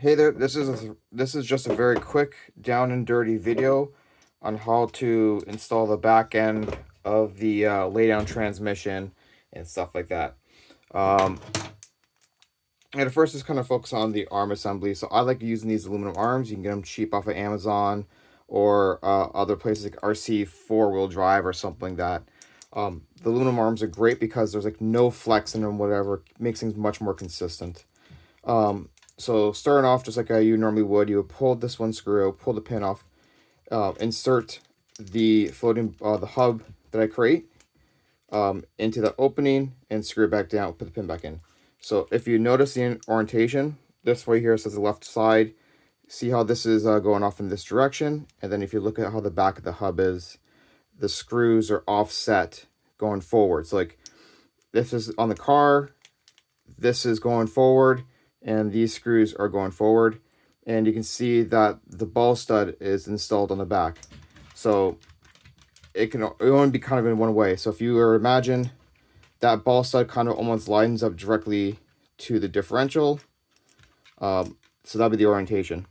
Hey there, this is just a very quick down and dirty video on how to install the back end of the laydown transmission and stuff like that. Um, and at first, just kind of focus on the arm assembly. So I like using these aluminum arms. You can get them cheap off of Amazon or other places like RC four-wheel drive or something like that. The aluminum arms are great because there's like no flex in them, whatever, makes things much more consistent. So starting off just like you normally would, you would pull this one screw, pull the pin off, insert the the hub that I create into the opening and screw it back down, put the pin back in. So if you notice the orientation, this way here says the left side. See how this is going off in this direction, and then if you look at how the back of the hub is, the screws are offset going forward. So like this is on the car, this is going forward, and these screws are going forward, and you can see that the ball stud is installed on the back. So it only be kind of in one way. So if you were imagine that ball stud kind of almost lines up directly to the differential, so that'd be the orientation.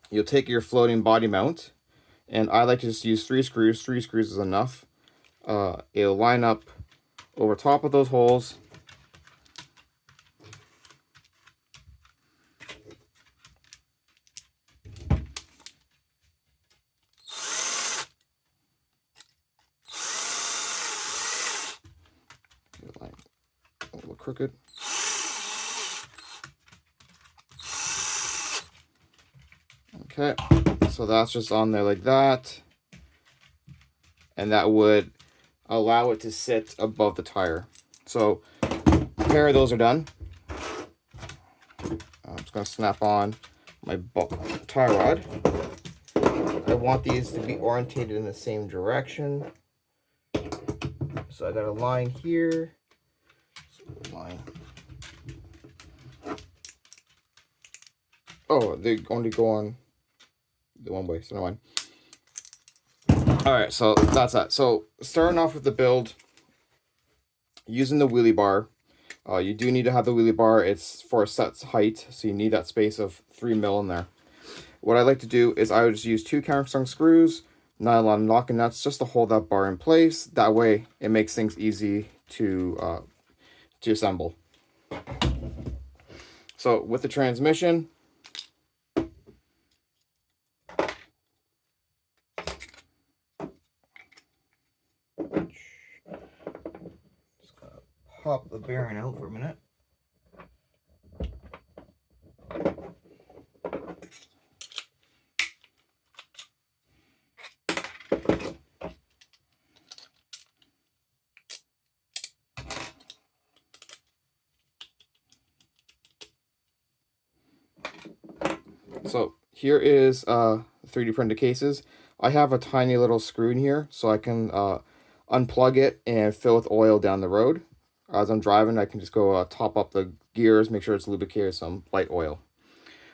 You'll take your floating body mount, and I like to just use 3 screws. 3 screws is enough. It'll line up over top of those holes. A little crooked. Okay, so that's just on there like that, and that would allow it to sit above the tire. So a pair of those are done. I'm just going to snap on my tie rod. I want these to be orientated in the same direction. So I got a line here. So line. Oh, they only go on the one way, so no one. Alright, so that's that. So starting off with the build, using the wheelie bar. You do need to have the wheelie bar. It's for a set height, so you need that space of 3 mil in there. What I like to do is I would just use 2 countersunk screws, nylon locking nuts, just to hold that bar in place. That way, it makes things easy to assemble. So with the transmission, just gotta pop the bearing out for a minute. So here is 3D printed cases. I have a tiny little screw in here, so I can unplug it and fill with oil down the road. As I'm driving, I can just go top up the gears, make sure it's lubricated with some light oil.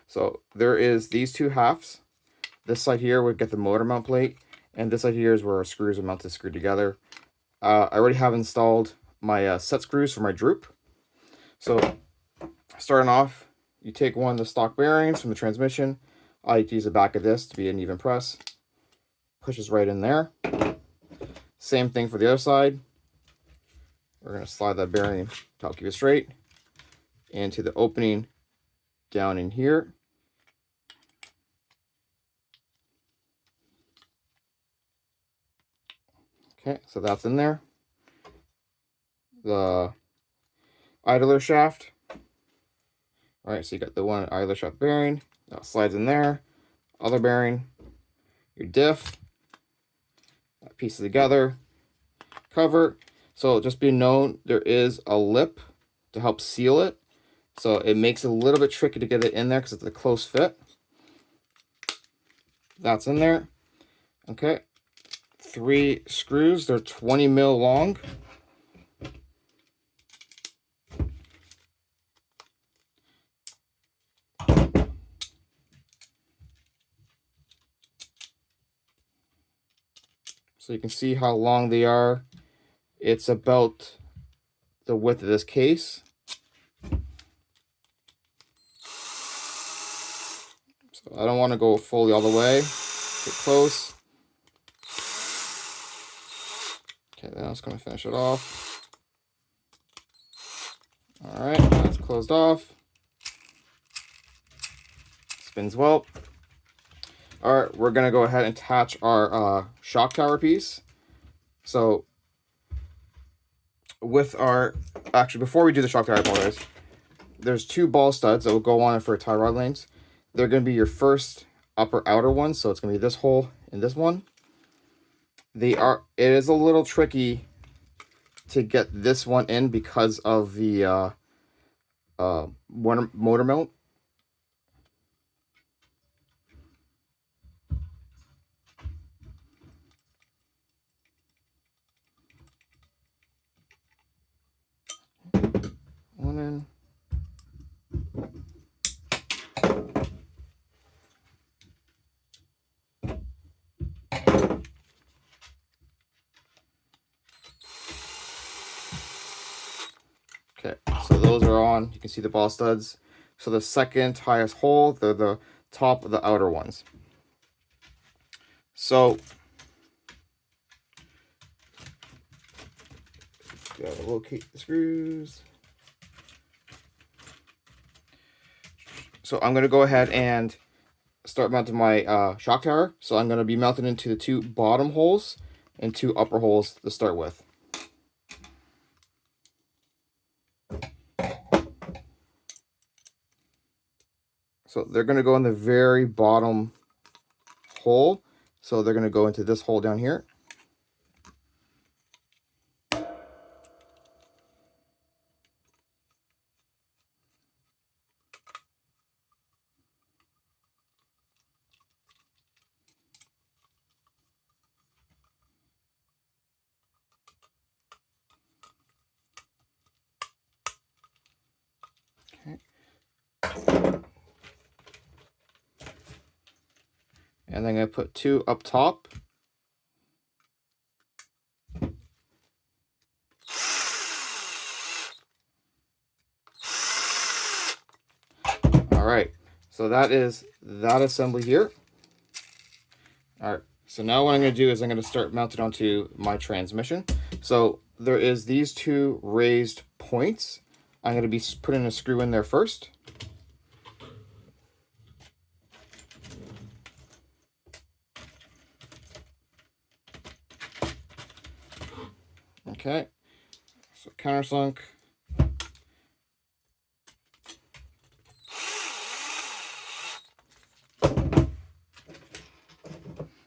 So there is these 2 halves. This side here would get the motor mount plate, and this side here is where our screws are mounted, screwed together. I already have installed my set screws for my droop. So starting off, you take one of the stock bearings from the transmission. I like to use the back of this to be an even press. Pushes right in there. Same thing for the other side. We're going to slide that bearing to help keep it straight into the opening down in here. Okay, so that's in there. The idler shaft. All right, so you got the one idler shaft bearing. That slides in there. Other bearing. Your diff. That pieces together. Cover. So just be known, there is a lip to help seal it. So it makes it a little bit tricky to get it in there because it's a close fit. That's in there. Okay. 3 screws. They're 20 mil long. So you can see how long they are. It's about the width of this case. So I don't want to go fully all the way. Get close. Okay, then I was going to finish it off. All right, that's closed off. Spins well. All right, we're going to go ahead and attach our shock tower piece. So with our, actually before we do the shock tower, I apologize. There's 2 ball studs that will go on it for tie rod lengths. They're going to be your first upper outer ones, so it's going to be this hole and this one. It is a little tricky to get this one in because of the motor mount. One in. Okay, so those are on. You can see the ball studs. So the second highest hole, they're the top of the outer ones. So gotta locate the screws. So I'm gonna go ahead and start mounting my shock tower. So I'm gonna be mounted into the 2 bottom holes and 2 upper holes to start with. So they're going to go in the very bottom hole. So they're going to go into this hole down here. Okay. And then I'm going to put 2 up top. All right, so that is that assembly here. All right, so now what I'm going to do is I'm going to start mounting onto my transmission. So there is these 2 raised points. I'm going to be putting a screw in there first. Okay, so countersunk.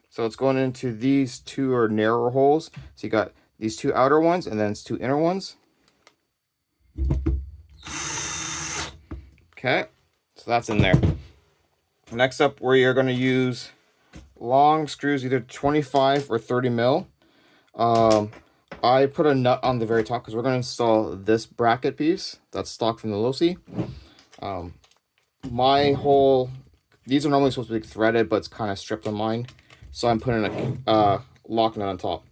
So it's going into these 2 are narrower holes. So you got these 2 outer ones and then it's 2 inner ones. Okay, so that's in there. Next up, you're going to use long screws, either 25 or 30 mil. I put a nut on the very top because we're going to install this bracket piece that's stock from the losi. These are normally supposed to be threaded, but it's kind of stripped on mine. So I'm putting a lock nut on top.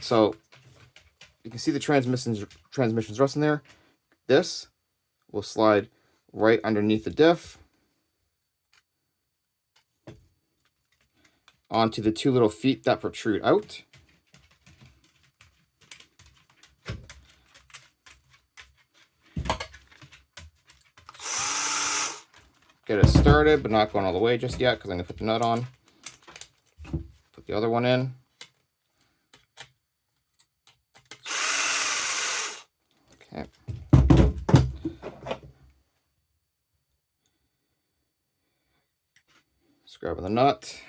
So you can see the transmission's rust in there. This will slide right underneath the diff onto the 2 little feet that protrude out. Get it started, but not going all the way just yet because I'm going to put the nut on. Put the other one in. Okay. Just grabbing the nut.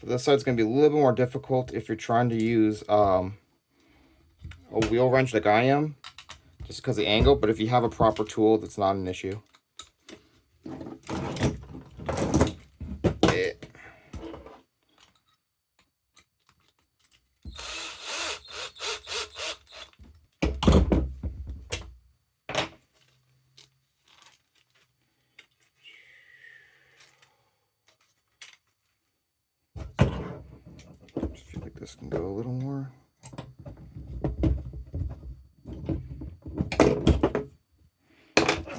this side's going to be a little bit more difficult if you're trying to use a wheel wrench like I am, just because of the angle, but if you have a proper tool, that's not an issue. I feel like this can go a little more.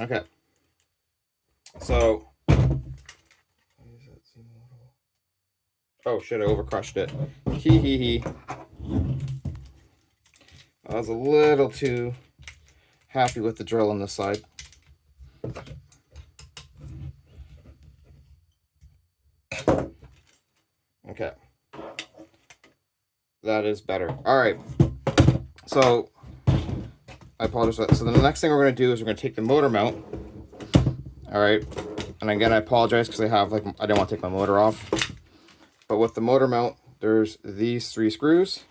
Okay. So, oh shit, I overcrushed it. Hee hee hee. I was a little too happy with the drill on this side. Okay. That is better. Alright. So, I apologize. So the next thing we're going to do is we're going to take the motor mount. Alright. And again, I apologize because I didn't want to take my motor off. But with the motor mount, there's these 3 screws.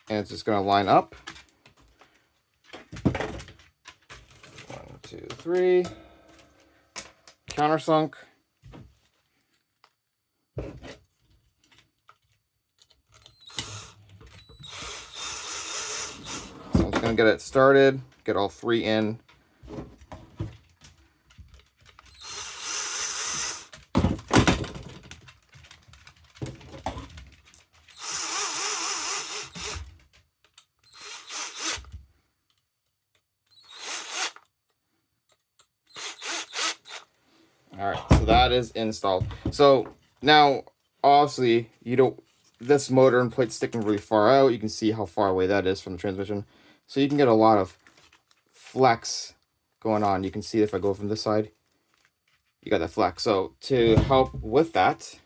And it's just going to line up. 1, 2, 3. Countersunk. So I'm just going to get it started, get all 3 in. All right, so that is installed. So now, obviously, this motor and plate sticking really far out. You can see how far away that is from the transmission. So you can get a lot of flex going on. You can see if I go from this side, you got that flex. So to help with that,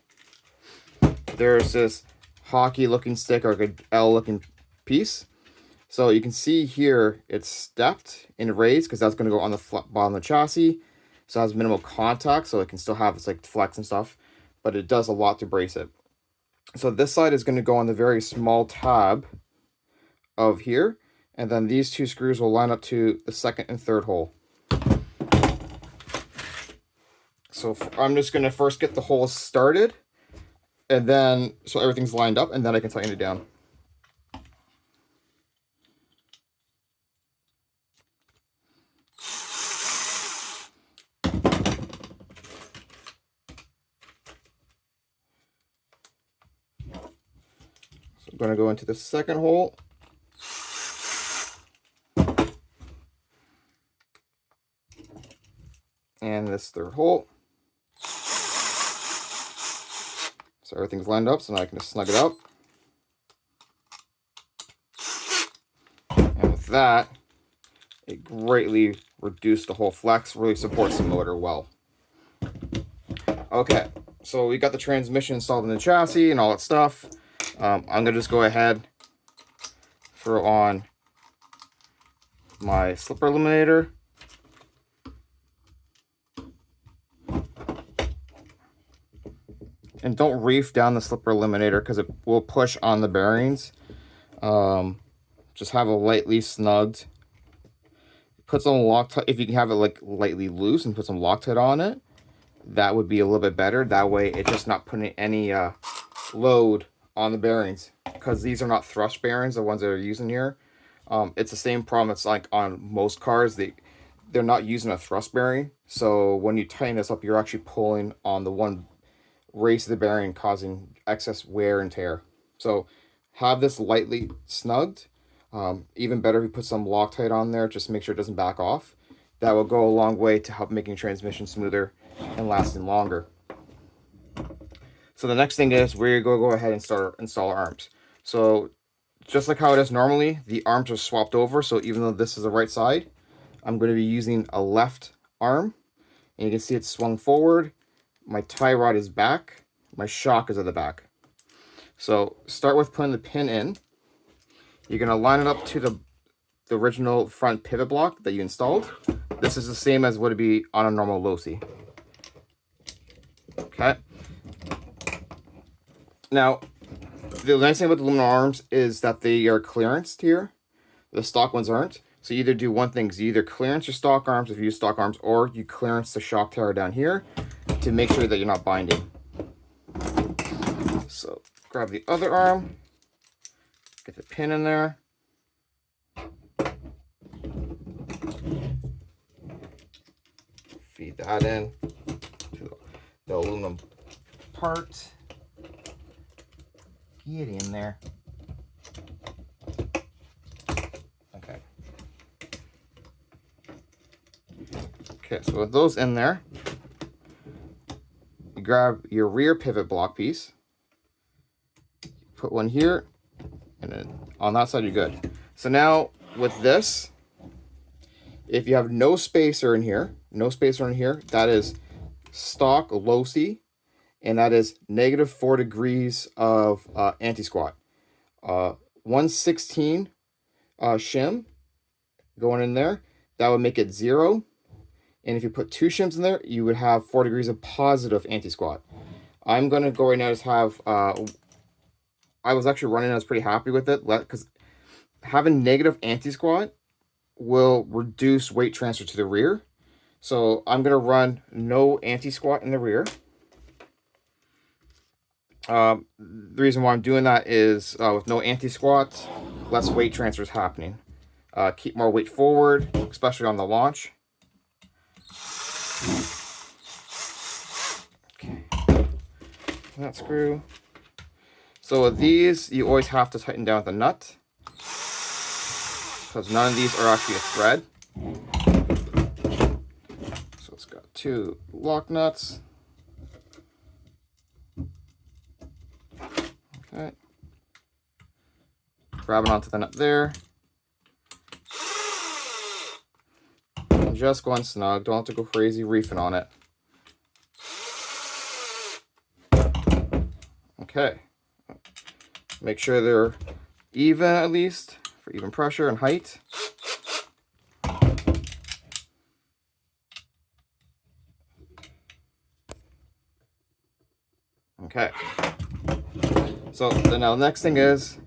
there's this hockey looking stick or a good L looking piece. So you can see here it's stepped and raised because that's going to go on the bottom of the chassis. So it has minimal contact, so it can still have its like flex and stuff, but it does a lot to brace it. So this side is going to go on the very small tab of here, and then these 2 screws will line up to the 2nd and 3rd hole. So I'm just going to first get the holes started, and then so everything's lined up, and then I can tighten it down. So I'm going to go into the 2nd hole. And this 3rd hole. So everything's lined up, so now I can just snug it up. And with that, it greatly reduced the whole flex, really supports the motor well. Okay, so we got the transmission installed in the chassis and all that stuff. I'm going to just go ahead, throw on my slipper eliminator. And don't reef down the slipper eliminator because it will push on the bearings. Just have it lightly snugged. Put some Loctite, if you can have it like lightly loose and put some Loctite on it, that would be a little bit better. That way it's just not putting any load on the bearings, because these are not thrust bearings, the ones that are using here. It's the same problem. It's like on most cars, they're not using a thrust bearing. So when you tighten this up, you're actually pulling on the one race of the bearing, causing excess wear and tear. So have this lightly snugged. Even better if you put some Loctite on there, just make sure it doesn't back off. That will go a long way to help making transmission smoother and lasting longer. So the next thing is we're going to go ahead and install our arms. So just like how it is normally, the arms are swapped over. So even though this is the right side, I'm going to be using a left arm. And you can see it's swung forward. My tie rod is back. My shock is at the back. So start with putting the pin in. You're going to line it up to the original front pivot block that you installed. This is the same as would it be on a normal losi. Okay. Now, the nice thing about the aluminum arms is that they are clearanced here. The stock ones aren't. So you either do one thing. You either clearance your stock arms if you use stock arms, or you clearance the shock tower down here to make sure that you're not binding. So grab the other arm, get the pin in there. Feed that in to the aluminum part. Get in there. Okay. Okay, so with those in there, you grab your rear pivot block piece, put one here, and then on that side you're good. So now with this, if you have no spacer in here, that is stock losi, and that is -4 degrees of anti-squat. 116 shim going in there, that would make it 0. And if you put 2 shims in there, you would have 4 degrees of positive anti-squat. I'm going to go right now just have, I was actually running, I was pretty happy with it, because having negative anti-squat will reduce weight transfer to the rear. So I'm going to run no anti-squat in the rear. The reason why I'm doing that is with no anti-squat, less weight transfer is happening. Keep more weight forward, especially on the launch. Okay. That screw. So with these, you always have to tighten down the nut, because none of these are actually a thread. So it's got 2 lock nuts. Okay. Grabbing onto the nut there. And just going snug. Don't have to go crazy reefing on it. Okay. Make sure they're even at least, for even pressure and height. Okay. So now the next thing is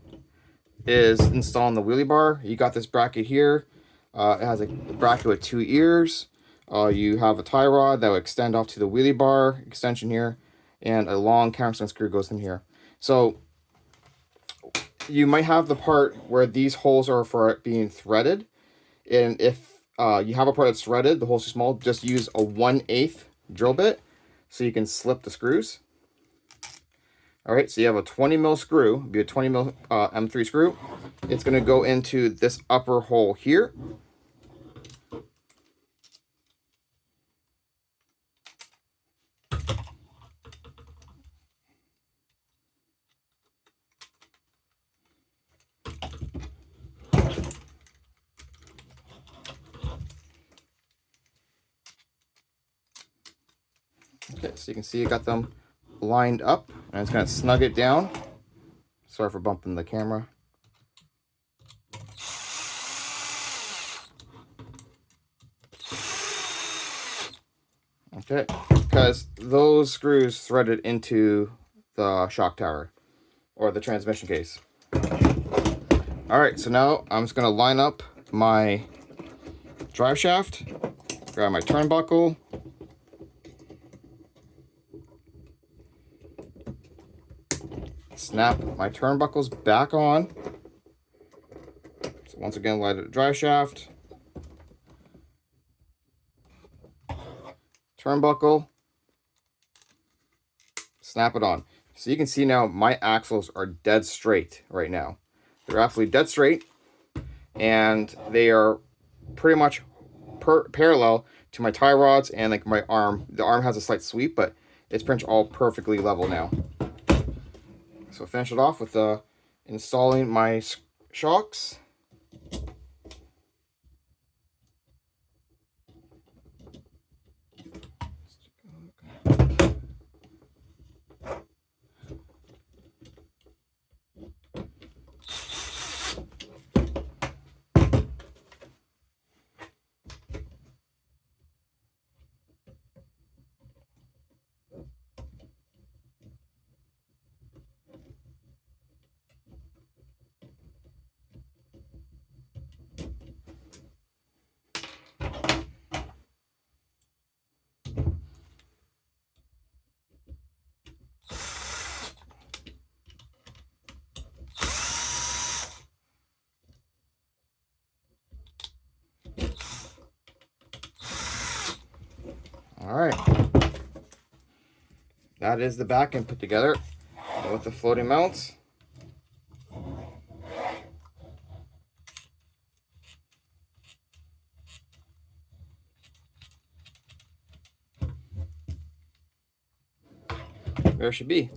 installing the wheelie bar. You got this bracket here. It has a bracket with 2 ears. You have a tie rod that will extend off to the wheelie bar extension here, and a long countersunk screw goes in here. So you might have the part where these holes are for it being threaded, and if you have a part that's threaded, the hole's too small, just use a 1/8 drill bit so you can slip the screws. All right, so you have a 20 mil screw, be a 20 mil M3 screw. It's going to go into this upper hole here. Okay, so you can see I got them lined up, and it's going to snug it down. Sorry for bumping the camera. Okay, because those screws threaded into the shock tower or the transmission case. All right, so now I'm just going to line up my drive shaft, grab my turnbuckle, snap my turnbuckles back on. So once again, light the drive shaft, turnbuckle, snap it on. So you can see now my axles are dead straight right now. They're absolutely dead straight, and they are pretty much parallel to my tie rods and like my arm. The arm has a slight sweep, but it's pretty much all perfectly level now. So finish it off with installing my shocks. All right. That is the back end put together with the floating mounts. There it should be.